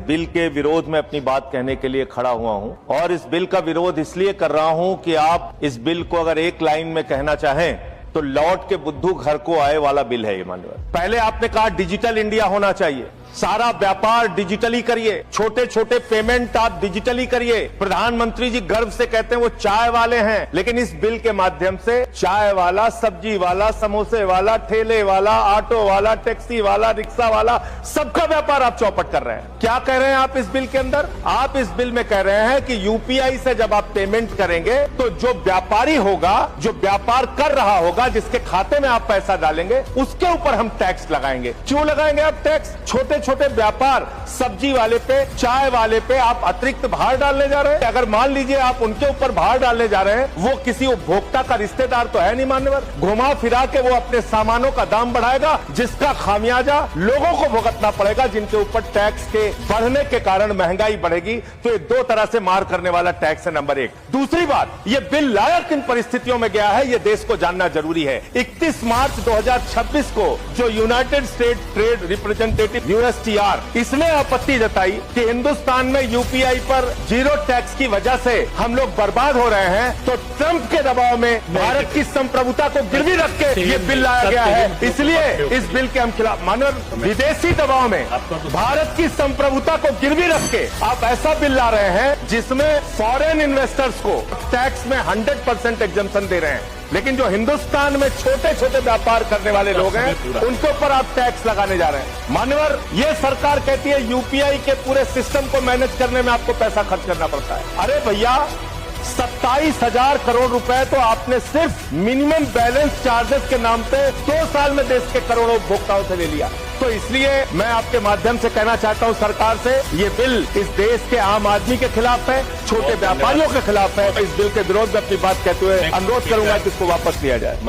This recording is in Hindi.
बिल के विरोध में अपनी बात कहने के लिए खड़ा हुआ हूं और इस बिल का विरोध इसलिए कर रहा हूं कि आप इस बिल को अगर एक लाइन में कहना चाहें तो लौट के बुद्धू घर को आए वाला बिल है ये। माननीय, पहले आपने कहा डिजिटल इंडिया होना चाहिए, सारा व्यापार डिजिटली करिए, छोटे छोटे पेमेंट आप डिजिटली करिए। प्रधानमंत्री जी गर्व से कहते हैं वो चाय वाले हैं, लेकिन इस बिल के माध्यम से चाय वाला, सब्जी वाला, समोसे वाला, ठेले वाला, ऑटो वाला, टैक्सी वाला, रिक्शा वाला, सबका व्यापार आप चौपट कर रहे हैं। क्या कह रहे हैं आप इस बिल के अंदर? आप इस बिल में कह रहे हैं कि यूपीआई से जब आप पेमेंट करेंगे तो जो व्यापारी होगा, जो व्यापार कर रहा होगा, जिसके खाते में आप पैसा डालेंगे, उसके ऊपर हम टैक्स लगाएंगे। क्यों लगाएंगे आप टैक्स? छोटे छोटे व्यापार, सब्जी वाले पे, चाय वाले पे आप अतिरिक्त भार डालने जा रहे हैं। अगर मान लीजिए आप उनके ऊपर भार डालने जा रहे हैं, वो किसी उपभोक्ता का रिश्तेदार तो है नहीं मान्यवर, घुमा फिरा के वो अपने सामानों का दाम बढ़ाएगा, जिसका खामियाजा लोगों को भुगतना पड़ेगा, जिनके ऊपर टैक्स के बढ़ने के कारण महंगाई बढ़ेगी। तो ये दो तरह से मार करने वाला टैक्स है, नंबर एक। दूसरी बात, ये बिल लाया किन परिस्थितियों में गया है, ये देश को जानना जरूरी है। 31 मार्च 2026 को जो United state trade representative USTR, इसने आपत्ति जताई कि हिंदुस्तान में यूपीआई पर जीरो टैक्स की वजह से हम लोग बर्बाद हो रहे हैं, तो ट्रंप के दबाव में भारत की संप्रभुता को गिरवी रख के ये बिल लाया गया है। इसलिए इस बिल के हम खिलाफ। मानव, विदेशी दबाव में भारत की संप्रभुता को गिरवी रख के आप ऐसा बिल ला रहे हैं जिसमें फॉरेन इन्वेस्टर्स को टैक्स में 100% एग्जम्पशन दे रहे हैं, लेकिन जो हिंदुस्तान में छोटे छोटे व्यापार करने वाले लोग हैं उनके ऊपर आप टैक्स लगाने जा रहे हैं। मान्यवर, ये सरकार कहती है यूपीआई के पूरे सिस्टम को मैनेज करने में आपको पैसा खर्च करना पड़ता है। अरे भैया, 27,000 करोड़ रुपए तो आपने सिर्फ मिनिमम बैलेंस चार्जेस के नाम पे 2 साल में देश के करोड़ों उपभोक्ताओं से ले लिया। तो इसलिए मैं आपके माध्यम से कहना चाहता हूं सरकार से, ये बिल इस देश के आम आदमी के खिलाफ है, छोटे व्यापारियों के खिलाफ है। इस बिल के विरोध में अपनी बात कहते हुए अनुरोध करूंगा कि इसको वापस लिया जाए।